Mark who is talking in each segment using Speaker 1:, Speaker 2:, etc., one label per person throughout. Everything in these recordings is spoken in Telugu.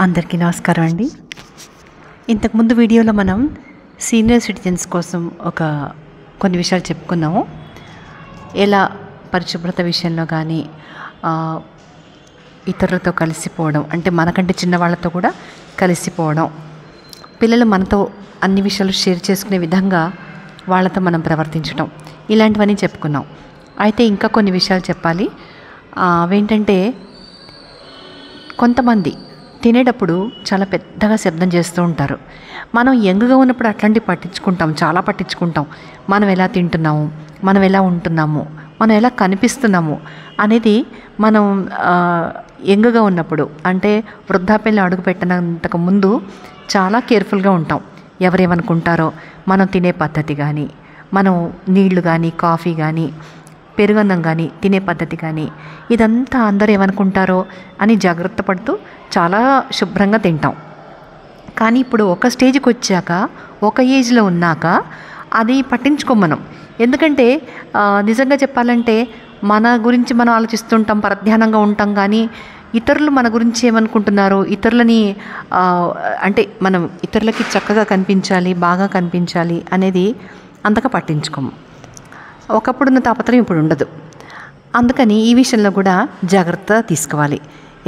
Speaker 1: అందరికీ నమస్కారం అండి. ఇంతకుముందు వీడియోలో మనం సీనియర్ సిటిజన్స్ కోసం కొన్ని విషయాలు చెప్పుకున్నాము. ఎలా పరిశుభ్రత విషయంలో కానీ ఇతరులతో కలిసిపోవడం, అంటే మనకంటే చిన్నవాళ్ళతో కూడా కలిసిపోవడం, పిల్లలు మనతో అన్ని విషయాలు షేర్ చేసుకునే విధంగా వాళ్ళతో మనం ప్రవర్తించడం, ఇలాంటివన్నీ చెప్పుకున్నాం. అయితే ఇంకా కొన్ని విషయాలు చెప్పాలి. అవేంటంటే, కొంతమంది తినేటప్పుడు చాలా పెద్దగా శబ్దం చేస్తూ ఉంటారు. మనం యంగ్గా ఉన్నప్పుడు అట్లాంటివి పట్టించుకుంటాం, చాలా పట్టించుకుంటాం. మనం ఎలా తింటున్నాము, మనం ఎలా ఉంటున్నాము, మనం ఎలా కనిపిస్తున్నాము అనేది మనం యంగ్గా ఉన్నప్పుడు, అంటే వృద్ధాప్యంలో అడుగు పెట్టినంతకు ముందు చాలా కేర్ఫుల్గా ఉంటాం. ఎవరేమనుకుంటారో, మనం తినే పద్ధతి కానీ, మనం నీళ్లు కానీ, కాఫీ కానీ, పెరుగన్నం కానీ తినే పద్ధతి కానీ, ఇదంతా అందరూ ఏమనుకుంటారో అని జాగ్రత్త పడుతూ చాలా శుభ్రంగా తింటాం. కానీ ఇప్పుడు ఒక స్టేజ్కి వచ్చాక, ఒక ఏజ్లో ఉన్నాక అది పట్టించుకోం మనం. ఎందుకంటే నిజంగా చెప్పాలంటే మన గురించి మనం ఆలోచిస్తుంటాం, పరధ్యానంగా ఉంటాం. కానీ ఇతరులు మన గురించి ఏమనుకుంటున్నారో, ఇతరులని అంటే మనం ఇతరులకి చక్కగా కనిపించాలి, బాగా కనిపించాలి అనేది అంతగా పట్టించుకోము. ఒకప్పుడున్న తాపత్రయం ఇప్పుడు ఉండదు. అందుకని ఈ విషయంలో కూడా జాగ్రత్త తీసుకోవాలి.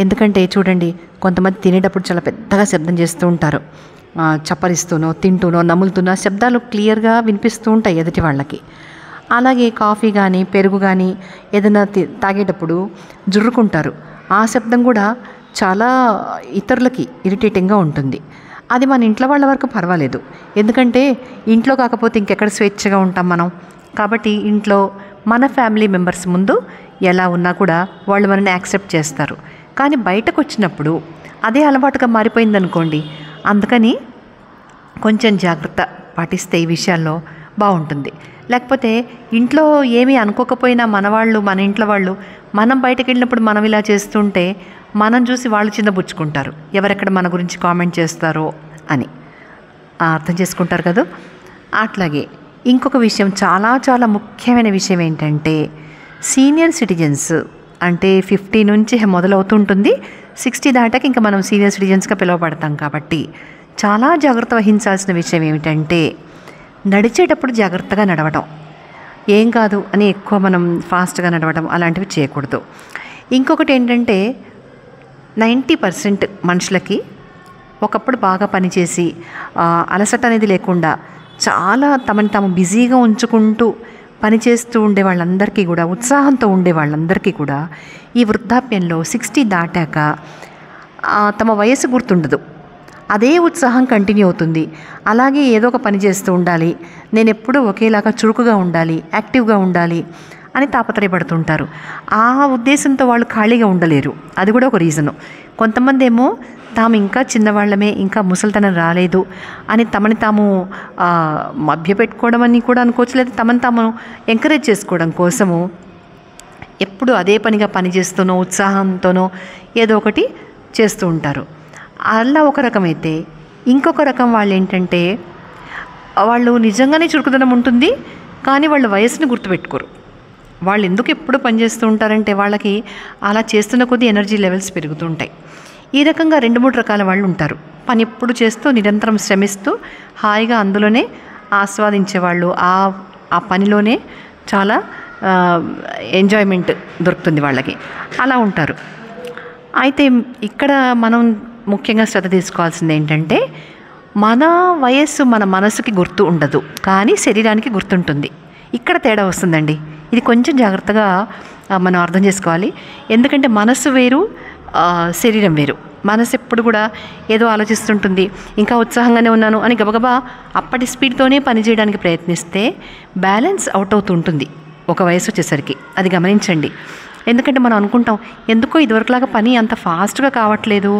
Speaker 1: ఎందుకంటే చూడండి, కొంతమంది తినేటప్పుడు చాలా పెద్దగా శబ్దం చేస్తూ ఉంటారు. చప్పరిస్తూనో, తింటూనో, నములుతూనో శబ్దాలు క్లియర్గా వినిపిస్తూ ఉంటాయి ఎదుటి వాళ్ళకి. అలాగే కాఫీ కానీ, పెరుగు కానీ ఏదైనా తాగేటప్పుడు జుర్రుకుంటారు. ఆ శబ్దం కూడా చాలా ఇతరులకి ఇరిటేటింగ్గా ఉంటుంది. అది మన ఇంట్లో వాళ్ళ వరకు పర్వాలేదు, ఎందుకంటే ఇంట్లో కాకపోతే ఇంకెక్కడ స్వేచ్ఛగా ఉంటాం మనం. కాబట్టి ఇంట్లో మన ఫ్యామిలీ మెంబర్స్ ముందు ఎలా ఉన్నా కూడా వాళ్ళు మనల్ని యాక్సెప్ట్ చేస్తారు. కానీ బయటకు వచ్చినప్పుడు అదే అలవాటుగా మారిపోయిందనుకోండి. అందుకని కొంచెం జాగ్రత్త పాటిస్తే ఈ విషయాల్లో బాగుంటుంది. లేకపోతే ఇంట్లో ఏమీ అనుకోకపోయినా మన ఇంట్లో వాళ్ళు మనం బయటకు వెళ్ళినప్పుడు మనం ఇలా చేస్తుంటే మనం చూసి వాళ్ళు చిన్నబుచ్చుకుంటారు, ఎవరెక్కడ మన గురించి కామెంట్ చేస్తారో అని. అర్థం చేసుకుంటారు కదా. అట్లాగే ఇంకొక విషయం, చాలా చాలా ముఖ్యమైన విషయం ఏంటంటే, సీనియర్ సిటిజన్స్ అంటే 50 నుంచి మొదలవుతుంటుంది. 60 దాటాక ఇంకా మనం సీనియర్ సిటిజన్స్గా పిలువబడతాం. కాబట్టి చాలా జాగ్రత్త వహించాల్సిన విషయం ఏమిటంటే, నడిచేటప్పుడు జాగ్రత్తగా నడవటం. ఏం కాదు అని ఎక్కువ మనం ఫాస్ట్గా నడవడం అలాంటివి చేయకూడదు. ఇంకొకటి ఏంటంటే, 90% మనుషులకి ఒకప్పుడు బాగా పనిచేసి అలసట అనేది లేకుండా చాలా తమని తాము బిజీగా ఉంచుకుంటూ పనిచేస్తూ ఉండే వాళ్ళందరికీ కూడా, ఉత్సాహంతో ఉండే వాళ్ళందరికీ కూడా ఈ వృద్ధాప్యంలో 60 దాటాక తమ వయసు గుర్తుండదు. అదే ఉత్సాహం కంటిన్యూ అవుతుంది. అలాగే ఏదో ఒక పని చేస్తూ ఉండాలి, నేను ఎప్పుడూ ఒకేలాగా చురుకుగా ఉండాలి, యాక్టివ్గా ఉండాలి అని తాపత్రయపడుతుంటారు. ఆ ఉద్దేశంతో వాళ్ళు ఖాళీగా ఉండలేరు. అది కూడా ఒక రీజను. కొంతమంది ఏమో తాము ఇంకా చిన్నవాళ్ళమే, ఇంకా ముసలితనం రాలేదు అని తమని తాము మభ్యపెట్టుకోవడం అని కూడా అనుకోవచ్చు, లేదా తమని తాము ఎంకరేజ్ చేసుకోవడం కోసము ఎప్పుడు అదే పనిగా పనిచేస్తూనో, ఉత్సాహంతోనో ఏదో ఒకటి చేస్తూ ఉంటారు. అలా ఒక రకమైతే, ఇంకొక రకం వాళ్ళు ఏంటంటే, వాళ్ళు నిజంగానే చురుకుదనం ఉంటుంది, కానీ వాళ్ళ వయసుని గుర్తుపెట్టుకోరు. వాళ్ళు ఎందుకు ఎప్పుడు పనిచేస్తూ ఉంటారంటే, వాళ్ళకి అలా చేస్తున్న కొద్దీ ఎనర్జీ లెవెల్స్ పెరుగుతూ ఉంటాయి. ఈ రకంగా 2-3 రకాల వాళ్ళు ఉంటారు. పని ఎప్పుడు చేస్తూ, నిరంతరం శ్రమిస్తూ, హాయిగా అందులోనే ఆస్వాదించేవాళ్ళు, ఆ పనిలోనే చాలా ఎంజాయ్మెంట్ దొరుకుతుంది వాళ్ళకి. అలా ఉంటారు. అయితే ఇక్కడ మనం ముఖ్యంగా శ్రద్ధ తీసుకోవాల్సింది ఏంటంటే, మన వయస్సు మన మనసుకి గుర్తు ఉండదు, కానీ శరీరానికి గుర్తుంటుంది. ఇక్కడ తేడా వస్తుందండి. ఇది కొంచెం జాగ్రత్తగా మనం అర్థం చేసుకోవాలి. ఎందుకంటే మనసు వేరు, శరీరం వేరు. మనసు ఎప్పుడు కూడా ఏదో ఆలోచిస్తుంటుంది. ఇంకా ఉత్సాహంగానే ఉన్నాను అని గబగబా అప్పటి స్పీడ్తోనే పనిచేయడానికి ప్రయత్నిస్తే బ్యాలెన్స్ అవుట్ అవుతుంటుంది ఒక వయసు వచ్చేసరికి. అది గమనించండి. ఎందుకంటే మనం అనుకుంటాం, ఎందుకో ఇదివరకులాగా పని అంత ఫాస్ట్గా కావట్లేదు,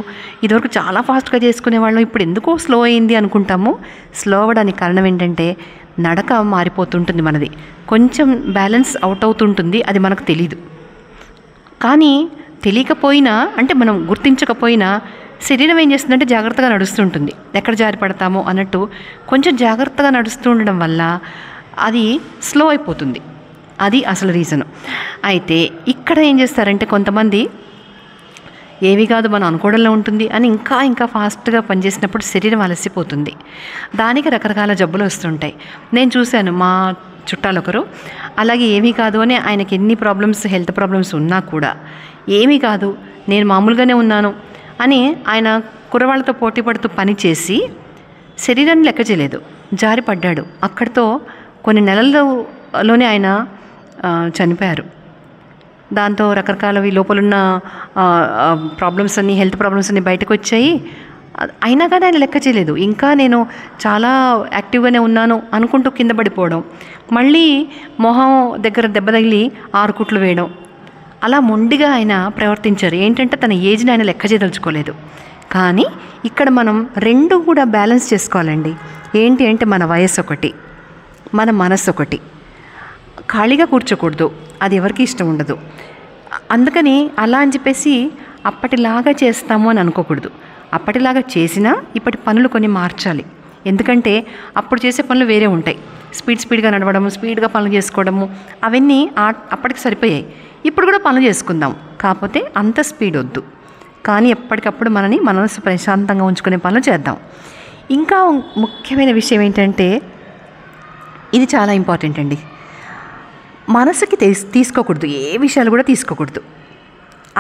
Speaker 1: ఇదివరకు చాలా ఫాస్ట్గా చేసుకునేవాళ్ళం, ఇప్పుడు ఎందుకో స్లో అయింది అనుకుంటాము. స్లో అవ్వడానికి కారణం ఏంటంటే, నడక మారిపోతుంటుంది మనది, కొంచెం బ్యాలెన్స్ అవుట్ అవుతుంటుంది. అది మనకు తెలీదు. కానీ తెలియకపోయినా, అంటే మనం గుర్తించకపోయినా, శరీరం ఏం చేస్తుందంటే జాగ్రత్తగా నడుస్తుంటుంది. ఎక్కడ జారి పడతామో అన్నట్టు కొంచెం జాగ్రత్తగా నడుస్తూ ఉండడం వల్ల అది స్లో అయిపోతుంది. అది అసలు రీజను. అయితే ఇక్కడ ఏం చేస్తారంటే, కొంతమంది ఏవి కాదు మనం అనుకోవడంలో ఉంటుంది అని ఇంకా ఇంకా ఫాస్ట్గా పనిచేసినప్పుడు శరీరం అలసిపోతుంది. దానికి రకరకాల జబ్బులు వస్తుంటాయి. నేను చూశాను మా చుట్టాలు ఒకరు అలాగే ఏమీ కాదు అని ఆయనకి ఎన్ని ప్రాబ్లమ్స్ హెల్త్ ప్రాబ్లమ్స్ ఉన్నా కూడా ఏమీ కాదు నేను మామూలుగానే ఉన్నాను అని ఆయన కుర్రవాళ్ళతో పోటీ పడుతూ పనిచేసి శరీరాన్ని లెక్క చేయలేదు, జారి పడ్డాడు. అక్కడితో కొన్ని నెలల్లోనే ఆయన చనిపోయారు. దాంతో రకరకాలవి లోపలున్న ప్రాబ్లమ్స్ అన్నీ హెల్త్ ప్రాబ్లమ్స్ అన్నీ బయటకు వచ్చాయి. అయినా కానీ ఆయన లెక్క చేయలేదు. ఇంకా నేను చాలా యాక్టివ్గానే ఉన్నాను అనుకుంటూ కింద పడిపోవడం, మళ్ళీ మొహం దగ్గర దెబ్బ తగిలి 6 కుట్లు వేయడం, అలా మొండిగా ఆయన ప్రవర్తించారు. ఏంటంటే తన ఏజ్ని ఆయన లెక్క చేయదలుచుకోలేదు. కానీ ఇక్కడ మనం రెండు కూడా బ్యాలెన్స్ చేసుకోవాలండి. ఏంటి అంటే మన వయసు ఒకటి, మన మనసు ఒకటి. ఖాళీగా కూర్చోకూడదు, అది ఎవరికి ఇష్టం ఉండదు. అందుకని అలా అని చెప్పేసి అప్పటిలాగా చేస్తాము అని అనుకోకూడదు. అప్పటిలాగా చేసినా ఇప్పటి పనులు కొన్ని మార్చాలి. ఎందుకంటే అప్పుడు చేసే పనులు వేరే ఉంటాయి. స్పీడ్గా నడవడము, స్పీడ్గా పనులు చేసుకోవడము, అవన్నీ అప్పటికి సరిపోయాయి. ఇప్పుడు కూడా పనులు చేసుకుందాం, కాకపోతే అంత స్పీడ్ వద్దు. కానీ ఎప్పటికప్పుడు మనసు ప్రశాంతంగా ఉంచుకునే పనులు చేద్దాం. ఇంకా ముఖ్యమైన విషయం ఏంటంటే, ఇది చాలా ఇంపార్టెంట్ అండి, మనసుకి తీసుకోకూడదు, ఏ విషయాలు కూడా తీసుకోకూడదు.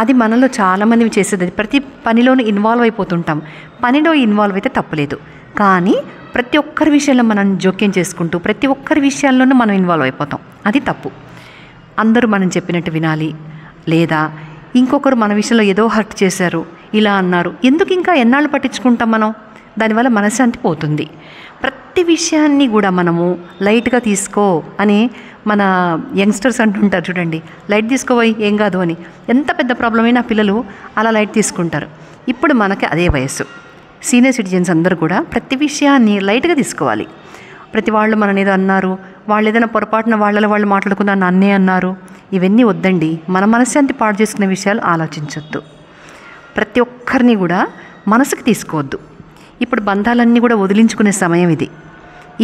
Speaker 1: అది మనలో చాలామంది చేసేది. ప్రతి పనిలోనూ ఇన్వాల్వ్ అయిపోతుంటాం. పనిలో ఇన్వాల్వ్ అయితే తప్పులేదు, కానీ ప్రతి ఒక్కరి విషయంలో మనం జోక్యం చేసుకుంటూ ప్రతి ఒక్కరి విషయాల్లోనూ మనం ఇన్వాల్వ్ అయిపోతాం. అది తప్పు. అందరూ మనం చెప్పినట్టు వినాలి, లేదా ఇంకొకరు మన విషయంలో ఏదో హర్ట్ చేశారు, ఇలా అన్నారు, ఎందుకు ఇంకా ఎన్నాళ్ళు పట్టించుకుంటాం మనం? దానివల్ల మనశ్శాంతి పోతుంది. ప్రతి విషయాన్ని కూడా మనము లైట్గా తీసుకో అని మన యంగ్స్టర్స్ అంటుంటారు చూడండి, లైట్ తీసుకోపోయి ఏం కాదు అని. ఎంత పెద్ద ప్రాబ్లం అయినా పిల్లలు అలా లైట్ తీసుకుంటారు. ఇప్పుడు మనకి అదే వయసు. సీనియర్ సిటిజన్స్ అందరూ కూడా ప్రతి విషయాన్ని లైట్గా తీసుకోవాలి. ప్రతి వాళ్ళు మనని ఏదో అన్నారు, వాళ్ళు ఏదైనా పొరపాటున వాళ్ళు మాట్లాడుకున్న నన్నే అన్నారు, ఇవన్నీ వద్దండి. మన మనశ్శాంతి పాడు చేసుకునే విషయాలు ఆలోచించొద్దు. ప్రతి ఒక్కరిని కూడా మనసుకు తీసుకోవద్దు. ఇప్పుడు బంధాలన్నీ కూడా వదిలించుకునే సమయం ఇది.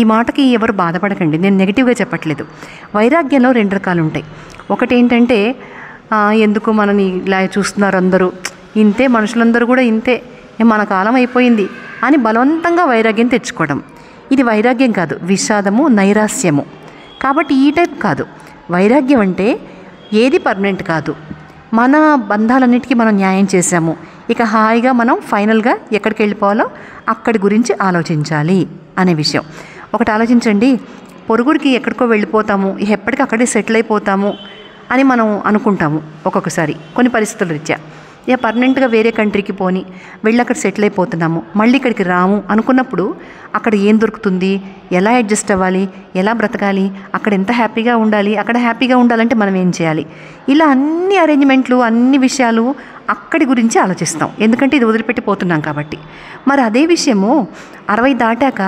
Speaker 1: ఈ మాటకి ఎవరు బాధపడకండి, నేను నెగిటివ్గా చెప్పట్లేదు. వైరాగ్యంలో 2 రకాలు ఉంటాయి. ఒకటి ఏంటంటే, ఎందుకు మనని ఇలా చూస్తున్నారు అందరూ, ఇంతే మనుషులందరూ కూడా ఇంతే, మన కాలం అయిపోయింది అని బలవంతంగా వైరాగ్యం తెచ్చుకోవడం. ఇది వైరాగ్యం కాదు, విషాదము, నైరాస్యము. కాబట్టి ఈ టైప్ కాదు. వైరాగ్యం అంటే ఏది పర్మనెంట్ కాదు. మన బంధాలన్నిటికీ మనం న్యాయం చేసాము, ఇక హాయిగా మనం ఫైనల్గా ఎక్కడికి వెళ్ళిపోవాలో అక్కడి గురించి ఆలోచించాలి అనే విషయం. ఒకటి ఆలోచించండి, పొరుగురికి ఎక్కడికో వెళ్ళిపోతాము, ఎప్పటికీ అక్కడే సెటిల్ అయిపోతాము అని మనం అనుకుంటాము. ఒక్కొక్కసారి కొన్ని పరిస్థితుల రీత్యా ఇక పర్మనెంట్గా వేరే కంట్రీకి పోని వెళ్ళి అక్కడ సెటిల్ అయిపోతున్నాము, మళ్ళీ ఇక్కడికి రాము అనుకున్నప్పుడు అక్కడ ఏం దొరుకుతుంది, ఎలా అడ్జస్ట్ అవ్వాలి, ఎలా బ్రతకాలి, అక్కడ ఎంత హ్యాపీగా ఉండాలి, అక్కడ హ్యాపీగా ఉండాలంటే మనం ఏం చేయాలి, ఇలా అన్ని అరేంజ్మెంట్లు, అన్ని విషయాలు అక్కడి గురించి ఆలోచిస్తాం. ఎందుకంటే ఇది వదిలిపెట్టిపోతున్నాం కాబట్టి. మరి అదే విషయము 60 దాటాక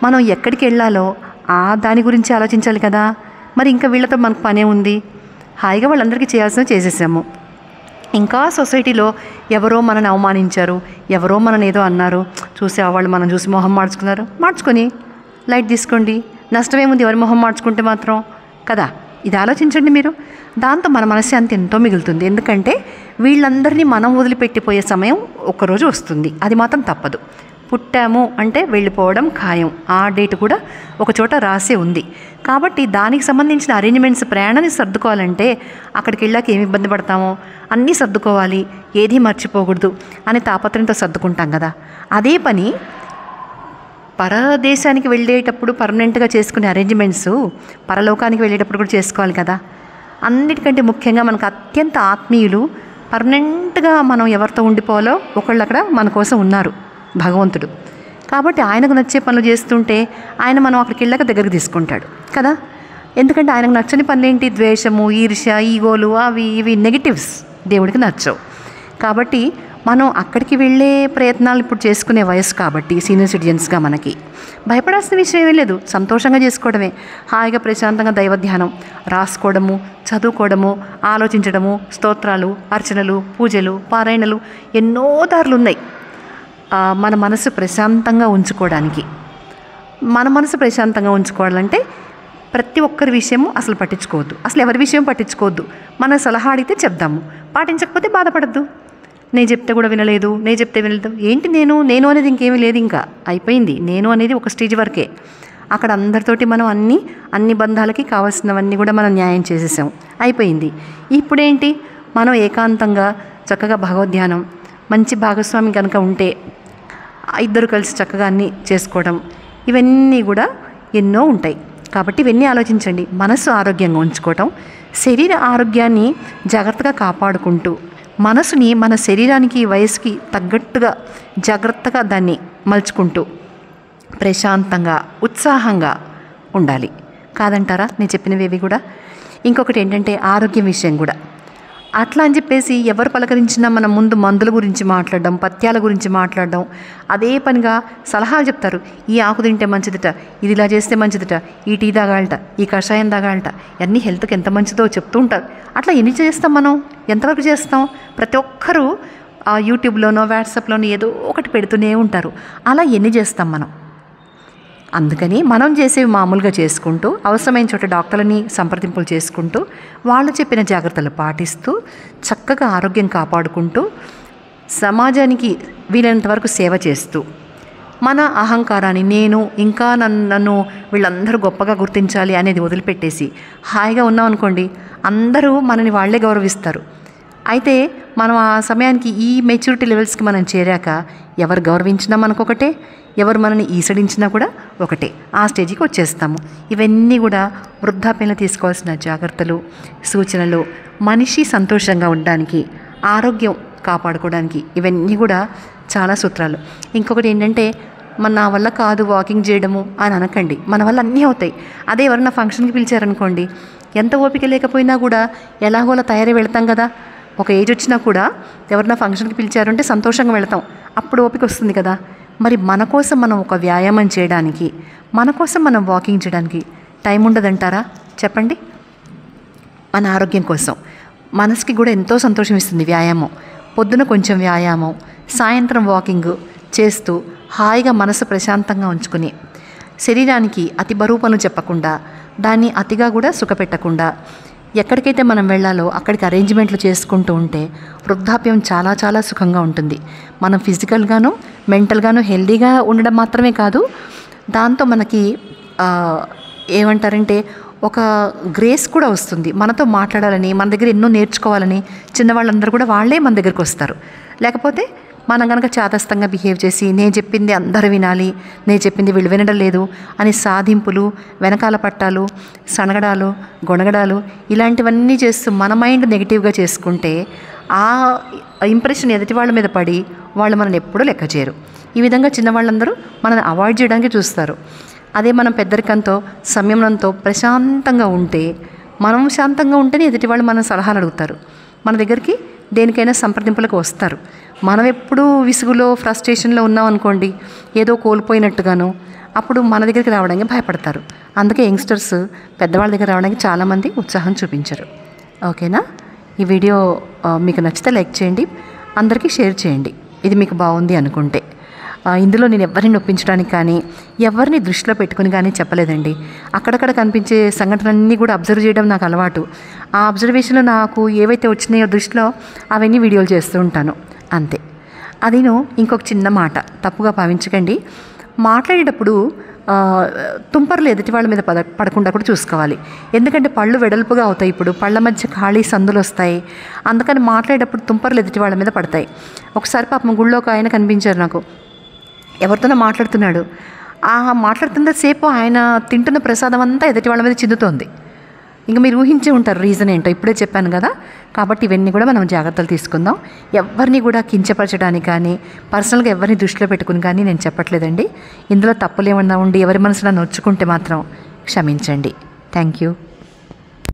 Speaker 1: మనం ఎక్కడికి వెళ్ళాలో దాని గురించి ఆలోచించాలి కదా. మరి ఇంకా వీళ్ళతో మనకు పనే ఉంది, హాయిగా వాళ్ళందరికీ చేయాల్సినవి చేసేసాము. ఇంకా సొసైటీలో ఎవరో మనని అవమానించారు, ఎవరో మనని ఏదో అన్నారు, వాళ్ళు మనం చూసి మొహం మార్చుకొని లైట్ తీసుకోండి, నష్టమేముంది ఎవరి మొహం మార్చుకుంటే మాత్రం కదా. ఇది ఆలోచించండి మీరు. దాంతో మన మనశ్శాంతి ఎంతో మిగులుతుంది. ఎందుకంటే వీళ్ళందరినీ మనం వదిలిపెట్టిపోయే సమయం ఒకరోజు వస్తుంది, అది మాత్రం తప్పదు. పుట్టాము అంటే వెళ్ళిపోవడం ఖాయం. ఆ డేట్ కూడా ఒక చోట రాసే ఉంది. కాబట్టి దానికి సంబంధించిన అరేంజ్మెంట్స్, ప్రయాణాన్ని సర్దుకోవాలంటే అక్కడికి వెళ్ళాక ఏమి ఇబ్బంది పడతామో అన్నీ సర్దుకోవాలి, ఏదీ మర్చిపోకూడదు అనే తాపత్రయంతో సర్దుకుంటాం కదా. అదే పని పరదేశానికి వెళ్ళేటప్పుడు పర్మనెంట్గా చేసుకునే అరేంజ్మెంట్స్ పరలోకానికి వెళ్ళేటప్పుడు కూడా చేసుకోవాలి కదా. అన్నిటికంటే ముఖ్యంగా మనకు అత్యంత ఆత్మీయులు, పర్మనెంట్గా మనం ఎవరితో ఉండిపోవాలో ఒకళ్ళు అక్కడ మన కోసం ఉన్నారు, భగవంతుడు. కాబట్టి ఆయనకు నచ్చే పనులు చేస్తుంటే ఆయన మనం అక్కడికి వెళ్ళాక దగ్గరికి తీసుకుంటాడు కదా. ఎందుకంటే ఆయనకు నచ్చని పనులు ఏంటి? ద్వేషము, ఈర్ష్య, ఈగోలు, అవి ఇవి నెగిటివ్స్ దేవుడికి నచ్చవు. కాబట్టి మనం అక్కడికి వెళ్ళే ప్రయత్నాలు ఇప్పుడు చేసుకునే వయసు కాబట్టి సీనియర్ సిటిజన్స్గా మనకి భయపడాల్సిన విషయం ఏమీ లేదు. సంతోషంగా చేసుకోవడమే, హాయిగా ప్రశాంతంగా దైవధ్యానం రాసుకోవడము, చదువుకోవడము, ఆలోచించడము, స్తోత్రాలు, అర్చనలు, పూజలు, పారాయణలు, ఎన్నో దారులు ఉన్నాయి మన మనసు ప్రశాంతంగా ఉంచుకోవడానికి. మన మనసు ప్రశాంతంగా ఉంచుకోవాలంటే ప్రతి ఒక్కరి విషయము అసలు పట్టించుకోవద్దు, అసలు ఎవరి విషయం పట్టించుకోవద్దు. మన సలహా అడిగితే చెప్దాము, పాటించకపోతే బాధపడద్దు. నేను చెప్తే కూడా వినలేదు, నేను చెప్తే వినలేదు. ఏంటి నేను అనేది ఇంకేమీ లేదు, ఇంకా అయిపోయింది. నేను అనేది ఒక స్టేజ్ వరకే. అక్కడ అందరితోటి మనం అన్ని బంధాలకి కావాల్సినవన్నీ కూడా మనం న్యాయం చేసేసాం, అయిపోయింది. ఇప్పుడేంటి, మనం ఏకాంతంగా చక్కగా భగవద్ధ్యానం, మంచి భాగస్వామి కనుక ఉంటే ఇద్దరు కలిసి చక్కగా అన్నీ చేసుకోవడం, ఇవన్నీ కూడా ఎన్నో ఉంటాయి. కాబట్టి ఇవన్నీ ఆలోచించండి. మనసు ఆరోగ్యంగా ఉంచుకోవటం, శరీర ఆరోగ్యాన్ని జాగ్రత్తగా కాపాడుకుంటూ, మనసుని మన శరీరానికి వయసుకి తగ్గట్టుగా జాగ్రత్తగా దాన్ని మలుచుకుంటూ ప్రశాంతంగా ఉత్సాహంగా ఉండాలి. కాదంటారా నేను చెప్పినవి కూడా? ఇంకొకటి ఏంటంటే ఆరోగ్యం విషయం కూడా. అట్లా అని చెప్పేసి ఎవరు పలకరించినా మనం ముందు మందుల గురించి మాట్లాడడం, పథ్యాల గురించి మాట్లాడడం, అదే పనిగా సలహాలు చెప్తారు. ఈ ఆకు తింటే మంచిదిట, ఇది ఇలా చేస్తే మంచిదిట, ఈ టీ తాగాలట, ఈ కషాయం తాగాలట, అన్నీ హెల్త్కి ఎంత మంచిదో చెప్తూ ఉంటారు. అట్లా ఎన్ని చేస్తాం మనం? ఎంతవరకు చేస్తాం? ప్రతి ఒక్కరూ యూట్యూబ్లోనో వాట్సాప్లోనో ఏదో ఒకటి పెడుతూనే ఉంటారు. అలా ఎన్ని చేస్తాం మనం? అందుకని మనం చేసేవి మామూలుగా చేసుకుంటూ, అవసరమైన చోట డాక్టర్లని సంప్రదింపులు చేసుకుంటూ, వాళ్ళు చెప్పిన జాగ్రత్తలు పాటిస్తూ, చక్కగా ఆరోగ్యం కాపాడుకుంటూ, సమాజానికి వీలైనంత వరకు సేవ చేస్తూ, మన అహంకారాన్ని నేను ఇంకా నన్ను వీళ్ళందరూ గొప్పగా గుర్తించాలి అనేది వదిలిపెట్టేసి హాయిగా ఉన్నాం అనుకోండి, అందరూ మనని వాళ్ళే గౌరవిస్తారు. అయితే మనం ఆ సమయానికి ఈ మెచ్యూరిటీ లెవెల్స్కి మనం చేరాక ఎవరు గౌరవించినా మనకొకటే, ఎవరు మనని ఈసడించినా కూడా ఒకటే, ఆ స్టేజ్కి వచ్చేస్తాము. ఇవన్నీ కూడా వృద్ధాప్యంలో తీసుకోవాల్సిన జాగ్రత్తలు, సూచనలు, మనిషి సంతోషంగా ఉండడానికి, ఆరోగ్యం కాపాడుకోవడానికి, ఇవన్నీ కూడా చాలా సూత్రాలు. ఇంకొకటి ఏంటంటే, నా వల్ల కాదు వాకింగ్ చేయడము అని అనకండి, మన వల్ల అన్నీ అవుతాయి. అదే ఎవరన్నా ఫంక్షన్కి పిలిచారనుకోండి, ఎంత ఓపిక లేకపోయినా కూడా ఎలాగోలా తయారై వెళ్తాం కదా. ఒక ఏజ్ వచ్చినా కూడా ఎవరన్నా ఫంక్షన్కి పిలిచారంటే సంతోషంగా వెళతాం, అప్పుడు ఓపిక వస్తుంది కదా. మరి మన కోసం మనం ఒక వ్యాయామం చేయడానికి, మన కోసం మనం వాకింగ్ చేయడానికి టైం ఉండదంటారా? చెప్పండి. మన ఆరోగ్యం కోసం మనసుకి కూడా ఎంతో సంతోషం ఇస్తుంది వ్యాయామం. పొద్దున కొంచెం వ్యాయామం, సాయంత్రం వాకింగ్ చేస్తూ హాయిగా మనసు ప్రశాంతంగా ఉంచుకుని, శరీరానికి అతి బరువు పనులు చెప్పకుండా, దాన్ని అతిగా కూడా సుఖపెట్టకుండా, ఎక్కడికైతే మనం వెళ్ళాలో అక్కడికి అరేంజ్మెంట్లు చేసుకుంటూ ఉంటే వృద్ధాప్యం చాలా చాలా సుఖంగా ఉంటుంది. మనం ఫిజికల్గాను మెంటల్గాను హెల్దీగా ఉండడం మాత్రమే కాదు, దాంతో మనకి ఏమంటారంటే ఒక గ్రేస్ కూడా వస్తుంది. మనతో మాట్లాడాలని, మన దగ్గర ఎన్నో నేర్చుకోవాలని చిన్నవాళ్ళందరూ కూడా వాళ్ళే మన దగ్గరికి వస్తారు. లేకపోతే మనం కనుక చాదస్తంగా బిహేవ్ చేసి నేను చెప్పింది అందరూ వినాలి, నేను చెప్పింది వీళ్ళు వినడం లేదు అని సాధింపులు, వెనకాల పట్టాలు, సనగడాలు, గొనగడాలు, ఇలాంటివన్నీ చేస్తూ మన మైండ్ నెగిటివ్గా చేసుకుంటే ఆ ఇంప్రెషన్ ఎదుటి వాళ్ళ మీద పడి వాళ్ళు మనల్ని ఎప్పుడూ లెక్క చేయరు. ఈ విధంగా చిన్నవాళ్ళందరూ మనల్ని అవాయిడ్ చేయడానికి చూస్తారు. అదే మనం పెద్దరికంతో సంయమనంతో ప్రశాంతంగా ఉంటే, మనం శాంతంగా ఉంటేనే ఎదుటి వాళ్ళు మన సలహాలు అడుగుతారు, మన దగ్గరికి దేనికైనా సంప్రదింపులకు వస్తారు. మనం ఎప్పుడూ విసుగులో ఫ్రస్ట్రేషన్లో ఉన్నాం అనుకోండి, ఏదో కోల్పోయినట్టుగాను, అప్పుడు మన దగ్గరికి రావడానికి భయపడతారు. అందుకే యంగ్స్టర్స్ పెద్దవాళ్ళ దగ్గర రావడానికి చాలామంది ఉత్సాహం చూపించరు. ఓకేనా? ఈ వీడియో మీకు నచ్చితే లైక్ చేయండి, అందరికీ షేర్ చేయండి ఇది మీకు బాగుంది అనుకుంటే. ఇందులో నేను ఎవరిని నొప్పించడానికి కానీ ఎవరిని దృష్టిలో పెట్టుకుని కానీ చెప్పలేదండి. అక్కడక్కడ కనిపించే సంఘటనలన్నీ కూడా అబ్జర్వ్ చేయడం నాకు అలవాటు. ఆ అబ్జర్వేషన్లో నాకు ఏవైతే వచ్చినాయో దృష్టిలో అవన్నీ వీడియోలు చేస్తూ ఉంటాను, అంతే. అదిను ఇంకొక చిన్న మాట తప్పుగా భావించకండి. మాట్లాడేటప్పుడు తుంపర్లు ఎదుటి వాళ్ళ మీద పడకుండా కూడా చూసుకోవాలి. ఎందుకంటే పళ్ళు వెడల్పుగా అవుతాయి, ఇప్పుడు పళ్ళ మధ్య ఖాళీ సందులు వస్తాయి, అందుకని మాట్లాడేటప్పుడు తుంపర్లు ఎదుటి వాళ్ళ మీద పడతాయి. ఒకసారి పాపం గుళ్ళో ఒక ఆయన కనిపించారు నాకు, ఎవరితోనో మాట్లాడుతున్నాడు. ఆ మాట్లాడుతున్నంతసేపు ఆయన తింటున్న ప్రసాదం అంతా ఎదుటి వాళ్ళ మీద చిందుతోంది. ఇంకా మీరు ఊహించే ఉంటారు రీజన్ ఏంటో, ఇప్పుడే చెప్పాను కదా. కాబట్టి ఇవన్నీ కూడా మనం జాగ్రత్తలు తీసుకుందాం. ఎవరిని కూడా కించపరచడానికి కానీ పర్సనల్గా ఎవరిని దృష్టిలో పెట్టుకుని కానీ నేను చెప్పట్లేదండి. ఇందులో తప్పులు ఏమన్నా ఉండి ఎవరి మనసులో నొచ్చుకుంటే మాత్రం క్షమించండి. Thank you.